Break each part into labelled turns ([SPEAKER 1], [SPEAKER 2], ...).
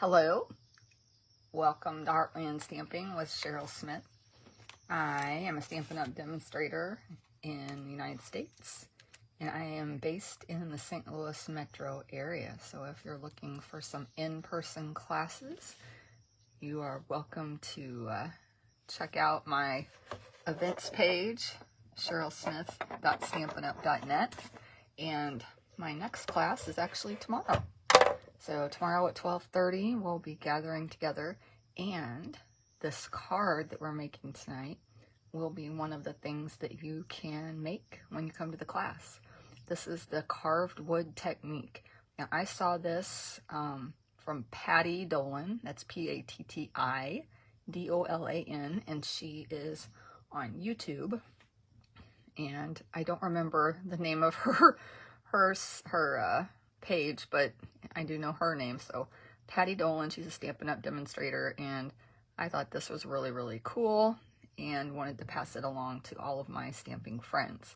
[SPEAKER 1] Hello, welcome to Heartland Stamping with Cheryl Smith. I am a Stampin' Up! Demonstrator in the United States, and I am based in the St. Louis metro area. So if you're looking for some in-person classes, you are welcome to check out my events page, cherylsmith.stampinup.net, and my next class is actually tomorrow. So tomorrow at 12:30, we'll be gathering together, and this card that we're making tonight will be one of the things that you can make when you come to the class. This is the carved wood technique. Now, I saw this from Patty Dolan. That's PattiDolan, and she is on YouTube. And I don't remember the name of her page, but I do know her name. So Patty Dolan, she's a Stampin' Up! Demonstrator, and I thought this was really, really cool and wanted to pass it along to all of my stamping friends.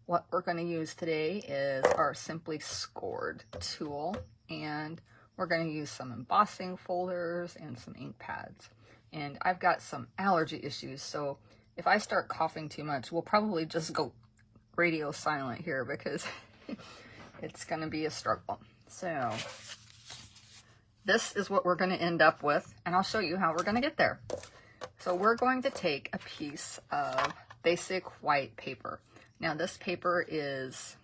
[SPEAKER 1] What we're going to use today is our Simply Scored tool, and we're going to use some embossing folders and some ink pads. And I've got some allergy issues, so if I start coughing too much, we'll probably just go radio silent here because it's going to be a struggle. So this is what we're going to end up with, and I'll show you how we're going to get there. So we're going to take a piece of basic white paper. Now this paper is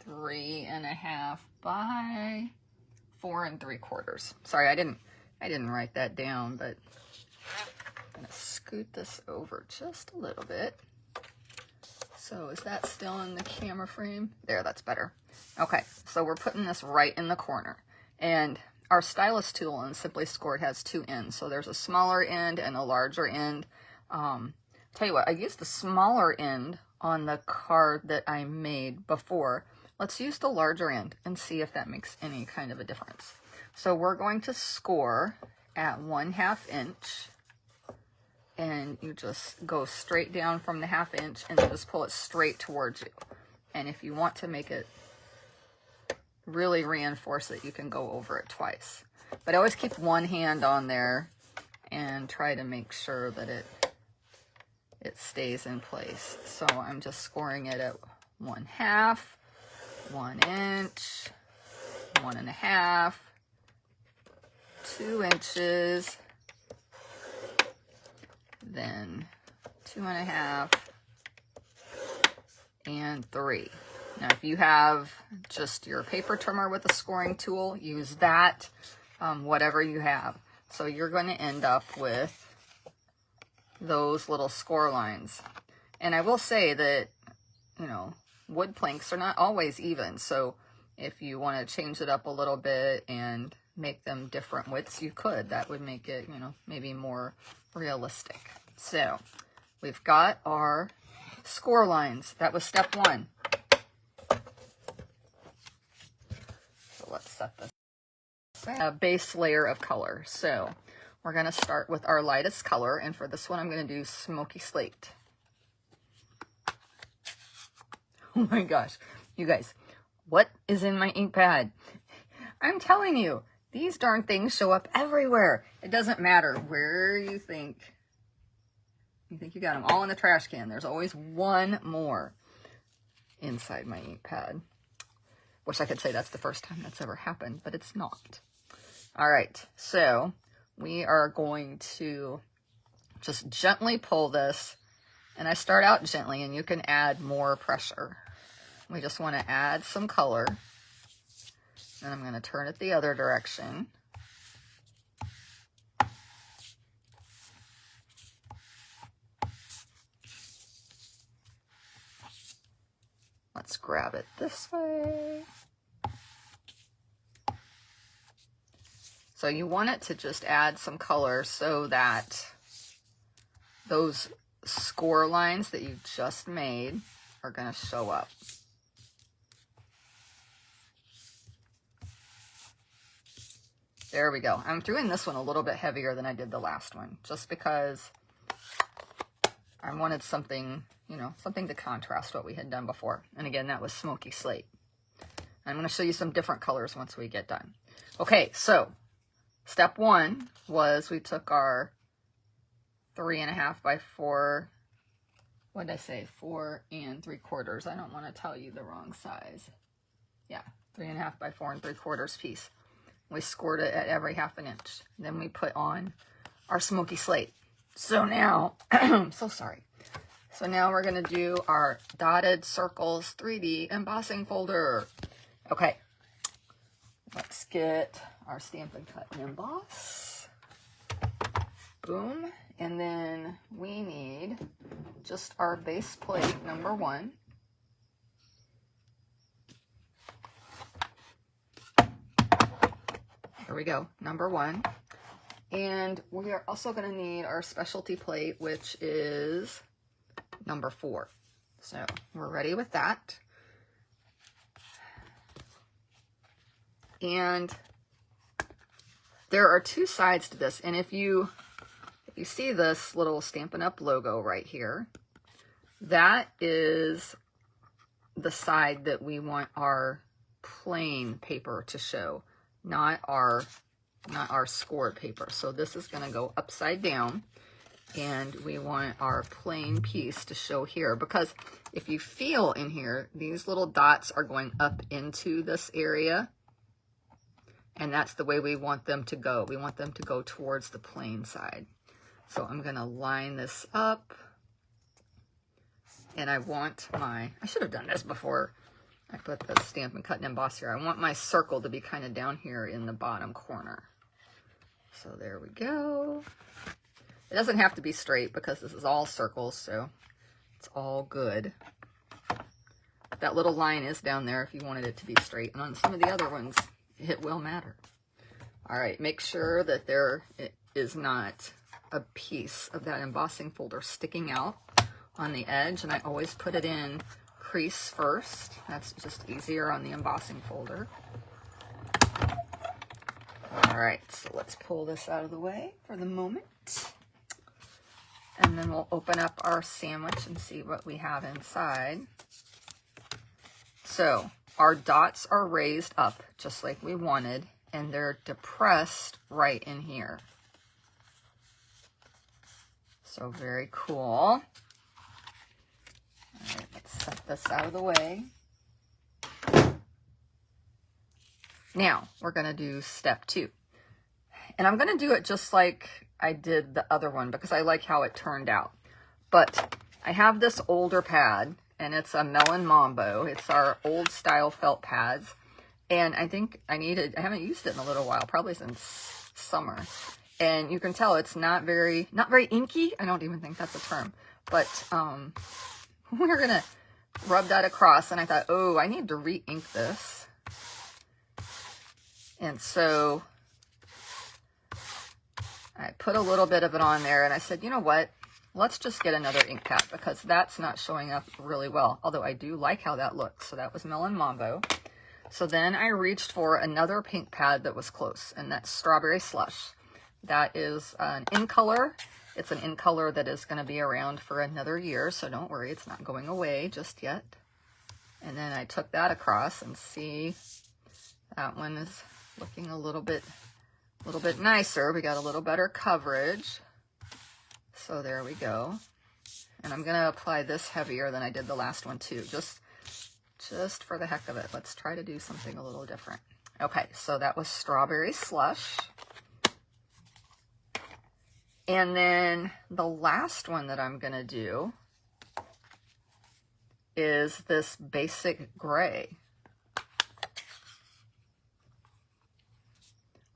[SPEAKER 1] 3.5 by 4 3/4. Sorry, I didn't write that down, but I'm going to scoot this over just a little bit. So is that still in the camera frame? There, that's better. Okay, so we're putting this right in the corner. And our stylus tool in Simply Scored has two ends. So there's a smaller end and a larger end. Tell you what, I used the smaller end on the card that I made before. Let's use the larger end and see if that makes any kind of a difference. So we're going to score at 1/2 inch. And you just go straight down from the 1/2 inch and just pull it straight towards you. And if you want to make it really reinforce it, you can go over it twice. But I always keep one hand on there and try to make sure that it stays in place. So I'm just scoring it at 1/2, 1 inch, 1.5, 2 inches, then 2.5 and 3. Now, if you have just your paper trimmer with a scoring tool, use that, whatever you have. So you're going to end up with those little score lines. And I will say that, you know, wood planks are not always even. So if you want to change it up a little bit and make them different widths, you could. That would make it, you know, maybe more realistic. So we've got our score lines. That was step 1. So let's set this a base layer of color. So we're going to start with our lightest color, and for this one I'm going to do smoky slate. Oh my gosh, you guys, what is in my ink pad? I'm telling you, these darn things show up everywhere. It doesn't matter where you think you got them all in the trash can. There's always one more inside my ink pad. Wish I could say that's the first time that's ever happened, but it's not. All right, so we are going to just gently pull this, and I start out gently, and you can add more pressure. We just want to add some color. And I'm going to turn it the other direction. Let's grab it this way. So you want it to just add some color so that those score lines that you just made are going to show up. There we go. I'm doing this one a little bit heavier than I did the last one, just because I wanted something, you know, something to contrast what we had done before. And again, that was smoky slate. I'm going to show you some different colors once we get done. Okay, so step 1 was we took our 3.5 by 4, what did I say? 4 3/4. I don't want to tell you the wrong size. Yeah, 3.5 by 4 3/4 piece. We scored it at every 1/2 inch. Then we put on our smoky slate. So now, so sorry. So now we're going to do our dotted circles 3D embossing folder. Okay, let's get our Stampin' Cut and Emboss. Boom. And then we need just our base plate, number 1. There we go, number 1. And we are also going to need our specialty plate, which is number 4. So we're ready with that. And there are 2 sides to this. And if you see this little Stampin' Up! Logo right here, that is the side that we want our plain paper to show, not our scored paper. So this is going to go upside down, and we want our plain piece to show here, because if you feel in here, these little dots are going up into this area, and that's the way we want them to go. We want them to go towards the plain side. So I'm going to line this up, and I want I should have done this before I put the Stampin' Cut and Emboss here. I want my circle to be kind of down here in the bottom corner. So there we go. It doesn't have to be straight because this is all circles, so it's all good. That little line is down there if you wanted it to be straight. And on some of the other ones, it will matter. All right, make sure that there is not a piece of that embossing folder sticking out on the edge, and I always put it in crease first. That's just easier on the embossing folder. All right, so let's pull this out of the way for the moment, and then we'll open up our sandwich and see what we have inside. So our dots are raised up just like we wanted, and they're depressed right in here. So very cool. All right, let's set this out of the way. Now we're going to do step 2. And I'm going to do it just like I did the other one because I like how it turned out. But I have this older pad, and it's a Melon Mambo. It's our old style felt pads. And I think I haven't used it in a little while, probably since summer. And you can tell it's not very inky. I don't even think that's a term. But we're going to rub that across. And I thought, oh, I need to re-ink this. And so I put a little bit of it on there. And I said, you know what? Let's just get another ink pad because that's not showing up really well. Although I do like how that looks. So that was Melon Mambo. So then I reached for another pink pad that was close. And that's Strawberry Slush. That is an in color. It's an in color that is going to be around for another year, so don't worry, it's not going away just yet. And then I took that across, and see, that one is looking a little bit nicer. We got a little better coverage. So there we go. And I'm going to apply this heavier than I did the last one too, just for the heck of it. Let's try to do something a little different. Okay, so that was Strawberry Slush. And then the last one that I'm going to do is this Basic Gray.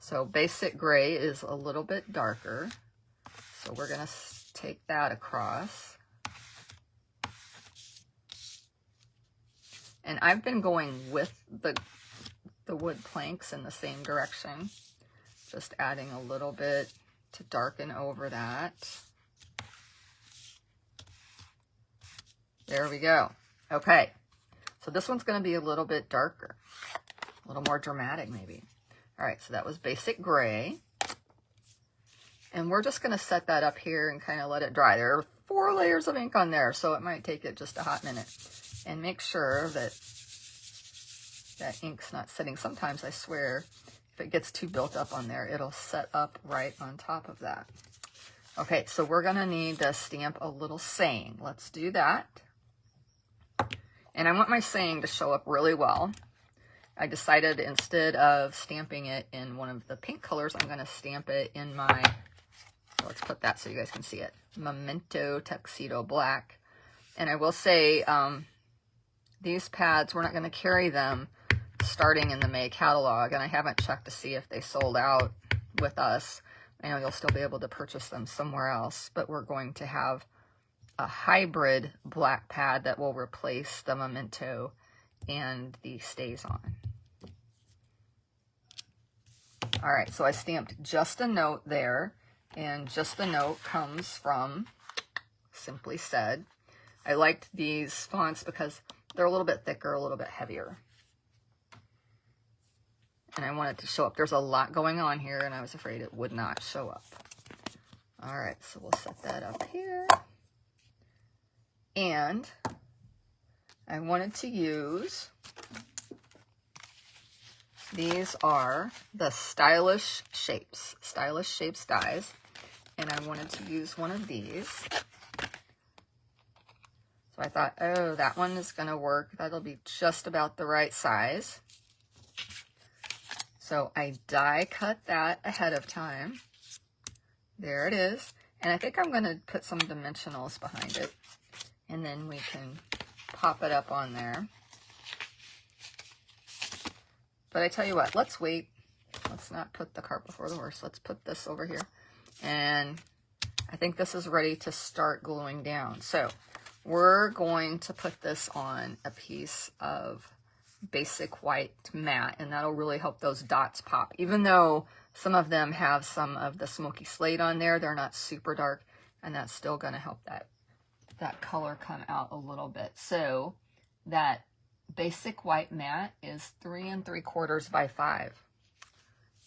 [SPEAKER 1] So Basic Gray is a little bit darker. So we're going to take that across. And I've been going with the wood planks in the same direction, just adding a little bit to darken over that. There we go. Okay, so this one's going to be a little bit darker, a little more dramatic maybe. All right, so that was Basic Gray. And we're just going to set that up here and kind of let it dry. There are 4 layers of ink on there, so it might take it just a hot minute. And make sure that that ink's not sitting. Sometimes I swear if it gets too built up on there, it'll set up right on top of that. Okay, so we're gonna need to stamp a little saying. Let's do that. And I want my saying to show up really well. I decided instead of stamping it in one of the pink colors, I'm gonna stamp it in my, let's put that so you guys can see it, Memento Tuxedo Black. And I will say, these pads, we're not gonna carry them starting in the May catalog, and I haven't checked to see if they sold out with us. I know you'll still be able to purchase them somewhere else, but we're going to have a hybrid black pad that will replace the Memento and the Stays On. All right, so I stamped just a note there, and just the note comes from Simply Said. I liked these fonts because they're a little bit thicker, a little bit heavier. And I wanted to show up. There's a lot going on here, and I was afraid it would not show up. All right, so we'll set that up here. And I wanted to use, these are the Stylish Shapes dies. And I wanted to use one of these. So I thought, oh, that one is gonna work. That'll be just about the right size. So I die cut that ahead of time. There it is. And I think I'm going to put some dimensionals behind it. And then we can pop it up on there. But I tell you what, let's wait. Let's not put the cart before the horse. Let's put this over here. And I think this is ready to start gluing down. So we're going to put this on a piece of basic white matte, and that'll really help those dots pop. Even though some of them have some of the smoky slate on there, they're not super dark, and that's still going to help that color come out a little bit. So that basic white matte is 3 3/4 by 5.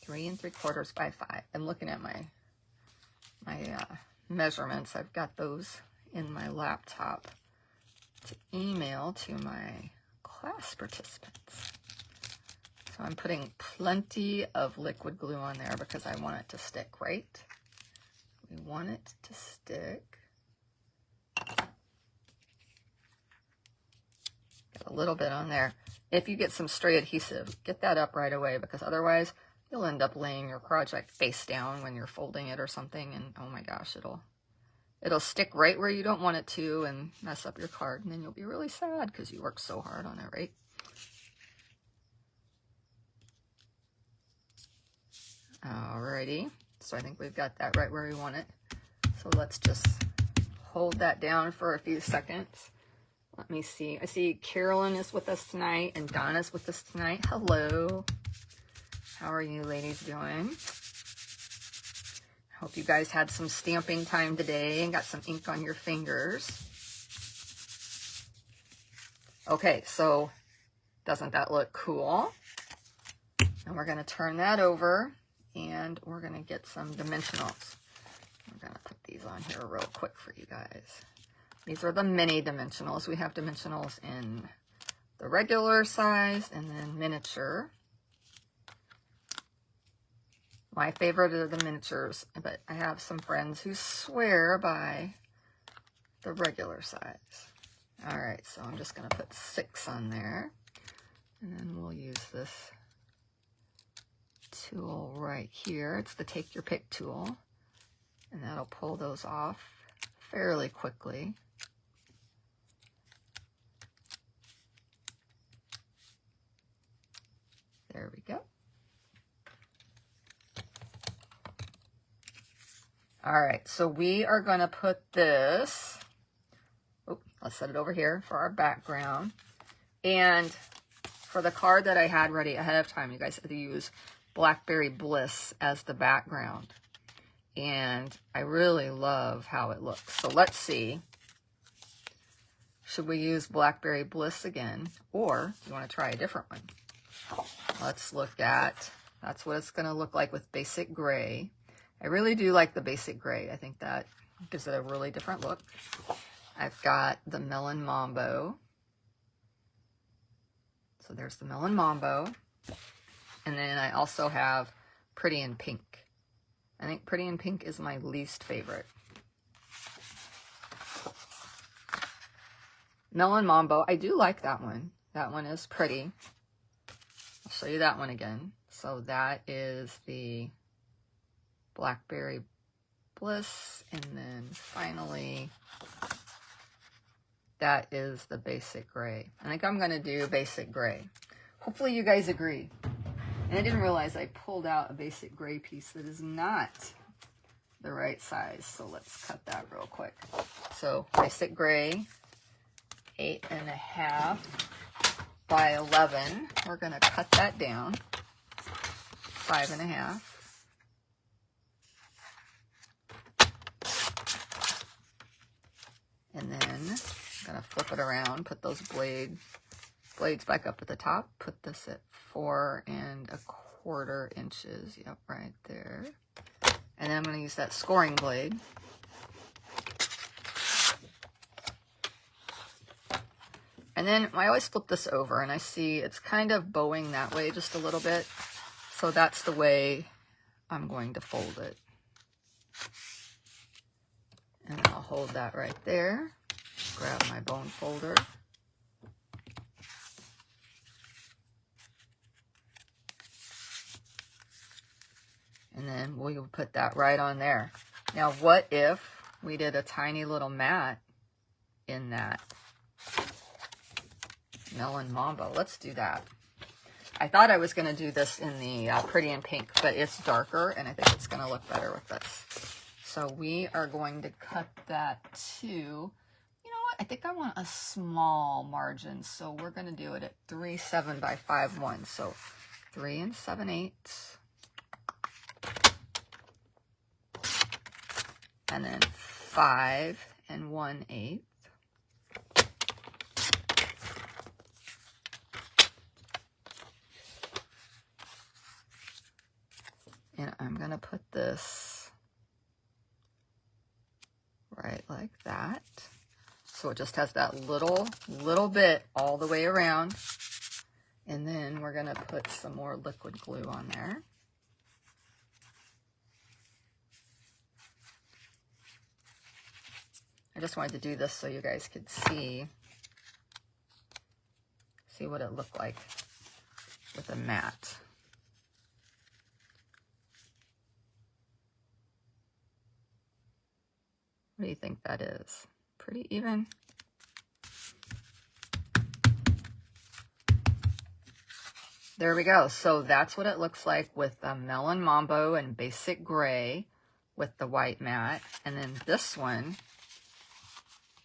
[SPEAKER 1] 3 3/4 by 5. I'm looking at my measurements. I've got those in my laptop to email to my class participants. So I'm putting plenty of liquid glue on there because I want it to stick, right? We want it to stick. Get a little bit on there. If you get some stray adhesive, get that up right away, because otherwise you'll end up laying your project face down when you're folding it or something, and oh my gosh, it'll stick right where you don't want it to and mess up your card, and then you'll be really sad because you worked so hard on it, right? Alrighty, so I think we've got that right where we want it. So let's just hold that down for a few seconds. Let me see. I see Carolyn is with us tonight and Donna's with us tonight. Hello. How are you ladies doing? Hope you guys had some stamping time today and got some ink on your fingers. Okay, so doesn't that look cool? And we're going to turn that over, and we're going to get some dimensionals. I'm going to put these on here real quick for you guys. These are the mini dimensionals. We have dimensionals in the regular size and then miniature. My favorite are the miniatures, but I have some friends who swear by the regular size. All right, so I'm just going to put 6 on there, and then we'll use this tool right here. It's the Take Your Pick tool, and that'll pull those off fairly quickly. There we go. All right, so we are going to put this, let's set it over here for our background. And for the card that I had ready ahead of time, you guys had to use Blackberry Bliss as the background. And I really love how it looks. So let's see. Should we use Blackberry Bliss again? Or do you want to try a different one? Let's look at, that's what it's going to look like with basic gray. I really do like the basic gray. I think that gives it a really different look. I've got the Melon Mambo. So there's the Melon Mambo. And then I also have Pretty in Pink. I think Pretty in Pink is my least favorite. Melon Mambo, I do like that one. That one is pretty. I'll show you that one again. So that is the Blackberry Bliss. And then finally, that is the Basic Gray. I think I'm going to do Basic Gray. Hopefully you guys agree. And I didn't realize I pulled out a Basic Gray piece that is not the right size. So let's cut that real quick. So Basic Gray, 8.5 by 11. We're going to cut that down. 5.5. And then I'm going to flip it around, put those blades back up at the top, put this at 4.25 inches. Yep, right there. And then I'm going to use that scoring blade. And then I always flip this over and I see it's kind of bowing that way just a little bit. So that's the way I'm going to fold it. And I'll hold that right there. Grab my bone folder. And then we will put that right on there. Now, what if we did a tiny little mat in that Melon Mambo? Let's do that. I thought I was going to do this in the Pretty in Pink, but it's darker, and I think it's going to look better with this. So we are going to cut that to, you know what? I think I want a small margin, so we're going to do it at 3/7 by 5/1. So 3 7/8. And then 5 1/8. And I'm going to put this right like that. So it just has that little bit all the way around. And then we're going to put some more liquid glue on there. I just wanted to do this so you guys could see what it looked like with a mat. What do you think that is? Pretty even? There we go. So that's what it looks like with the Melon Mambo and Basic Gray with the white mat. And then this one,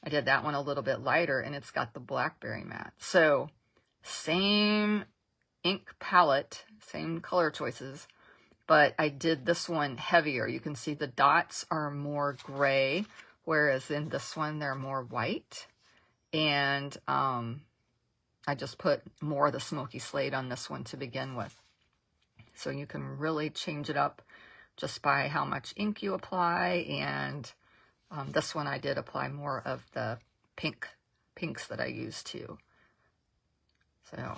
[SPEAKER 1] I did that one a little bit lighter, and it's got the Blackberry mat. So same ink palette, same color choices, but I did this one heavier. You can see the dots are more gray, whereas in this one they're more white. And I just put more of the smoky slate on this one to begin with. So you can really change it up just by how much ink you apply. And this one I did apply more of the pinks that I used too. So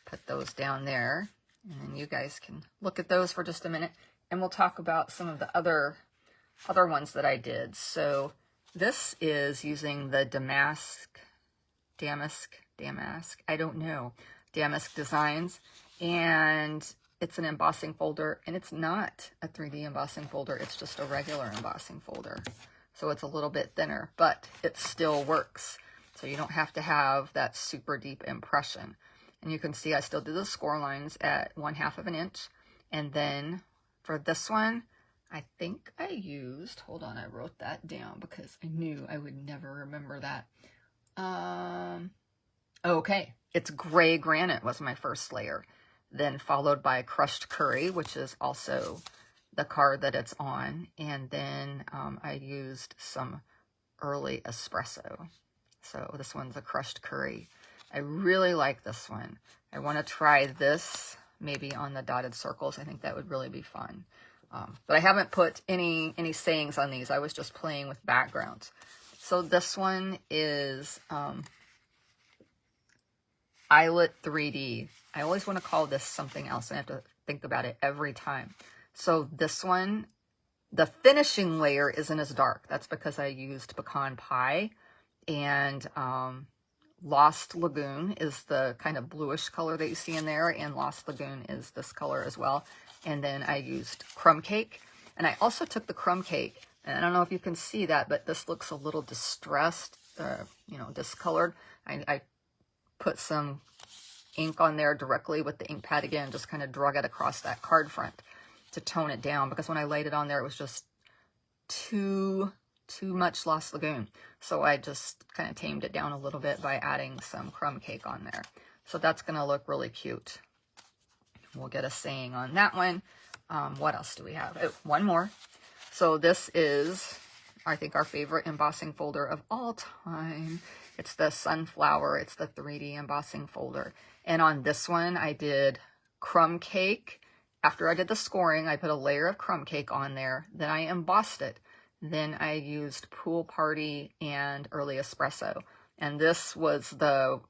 [SPEAKER 1] put those down there. And then you guys can look at those for just a minute. And we'll talk about some of the other ones that I did. So this is using the Damask, I don't know, Damask Designs. And it's an embossing folder, and it's not a 3D embossing folder. It's just a regular embossing folder. So it's a little bit thinner, but it still works. So you don't have to have that super deep impression. And you can see I still do the score lines at 1/2 inch. And then for this one, I think I used, hold on, I wrote that down because I knew I would never remember that. Okay, it's Gray Granite was my first layer. Then followed by Crushed Curry, which is also the card that it's on. And then I used some Early Espresso. So this one's a Crushed Curry. I really like this one. I want to try this maybe on the dotted circles. I think that would really be fun. But I haven't put any sayings on these. I was just playing with backgrounds. So this one is Eyelet 3D. I always want to call this something else. I have to think about it every time. So this one, the finishing layer isn't as dark. That's because I used pecan pie, and Lost Lagoon is the kind of bluish color that you see in there, and Lost Lagoon is this color as well. And then I used crumb cake, and I also took the crumb cake, and I don't know if you can see that, but this looks a little distressed, you know, discolored. I put some ink on there directly with the ink pad again, just kind of drug it across that card front to tone it down, because when I laid it on there, it was just too much Lost Lagoon. So I just kind of tamed it down a little bit by adding some crumb cake on there. So that's going to look really cute. We'll get a saying on that one. What else do we have? Oh, one more. So this is, I think, our favorite embossing folder of all time. It's the Sunflower. It's the 3D embossing folder. And on this one, I did crumb cake. After I did the scoring, I put a layer of crumb cake on there. Then I embossed it. Then I used Pool Party and Early Espresso. And this was the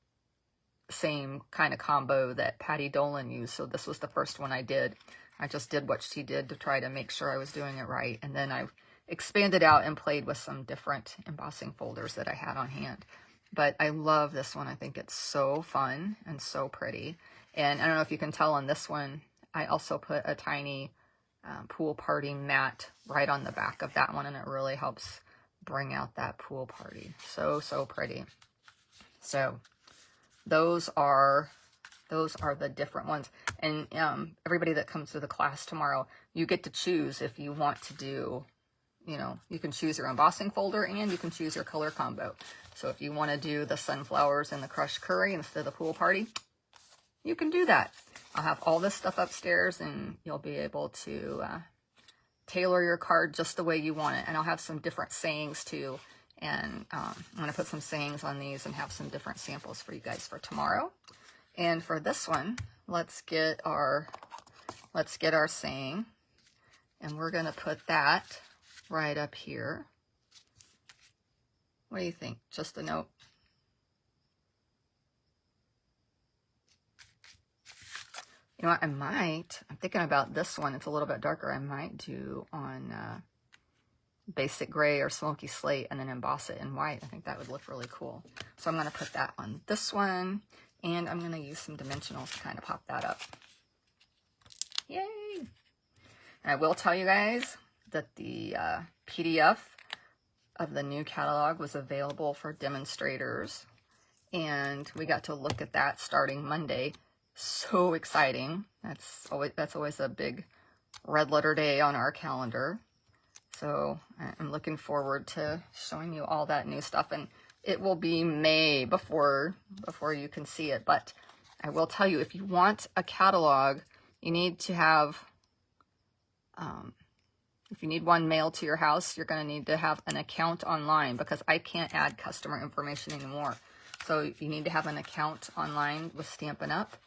[SPEAKER 1] same kind of combo that Patty Dolan used. So this was the first one I did. I just did what she did to try to make sure I was doing it right. And then I expanded out and played with some different embossing folders that I had on hand. But I love this one. I think it's so fun and so pretty. And I don't know if you can tell on this one, I also put a tiny Pool Party mat right on the back of that one, and it really helps bring out that pool party. So pretty. So those are the different ones. And everybody that comes to the class tomorrow, you get to choose if you want to do, you know, you can choose your embossing folder and you can choose your color combo. So if you want to do the sunflowers and the crushed curry instead of the pool party, you can do that. I'll have all this stuff upstairs, and you'll be able to tailor your card just the way you want it. And I'll have some different sayings too. And I'm going to put some sayings on these and have some different samples for you guys for tomorrow. And for this one, let's get our saying. And we're going to put that right up here. What do you think? Just a note? You know what, I'm thinking about this one. It's a little bit darker. I might do on basic gray or smoky slate and then emboss it in white. I think that would look really cool. So I'm going to put that on this one, and I'm going to use some dimensionals to kind of pop that up. Yay! And I will tell you guys that the PDF of the new catalog was available for demonstrators, and we got to look at that starting Monday. So exciting. That's always a big red letter day on our calendar. So I'm looking forward to showing you all that new stuff, and it will be May before you can see it. But I will tell you, if you want a catalog, you need to have, if you need one mailed to your house, you're going to need to have an account online, because I can't add customer information anymore. So you need to have an account online with Stampin' Up!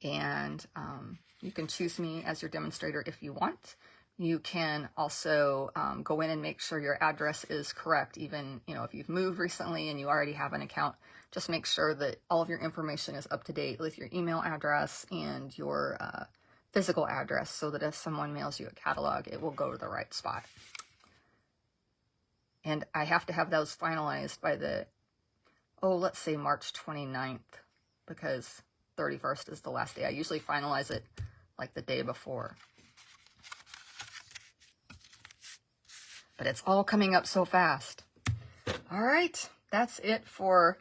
[SPEAKER 1] And you can choose me as your demonstrator if you want. You can also go in and make sure your address is correct. Even, you know, if you've moved recently and you already have an account, just make sure that all of your information is up to date with your email address and your physical address, so that if someone mails you a catalog, it will go to the right spot. And I have to have those finalized by the, let's say March 29th, because 31st is the last day. I usually finalize it like the day before. But it's all coming up so fast. All right, that's it for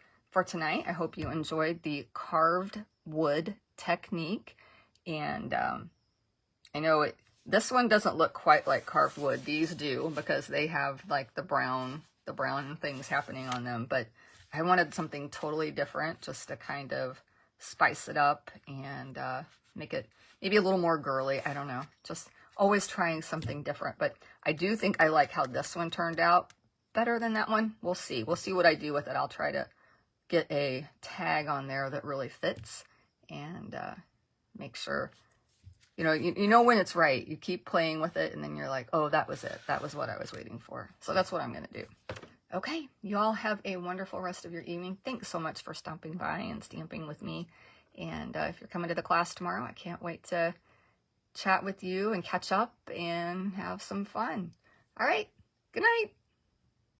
[SPEAKER 1] tonight. I hope you enjoyed the carved wood technique. And I know this one doesn't look quite like carved wood. These do, because they have like the brown things happening on them. But I wanted something totally different, just to kind of spice it up and make it maybe a little more girly. I don't know, just always trying something different. But I do think I like how this one turned out better than that one. We'll see what I do with it. I'll try to get a tag on there that really fits, and make sure, you know when it's right. You keep playing with it, and then you're like, oh, that was it, that was what I was waiting for. So that's what I'm gonna do. Okay, you all have a wonderful rest of your evening. Thanks so much for stopping by and stamping with me. And if you're coming to the class tomorrow, I can't wait to chat with you and catch up and have some fun. All right, good night.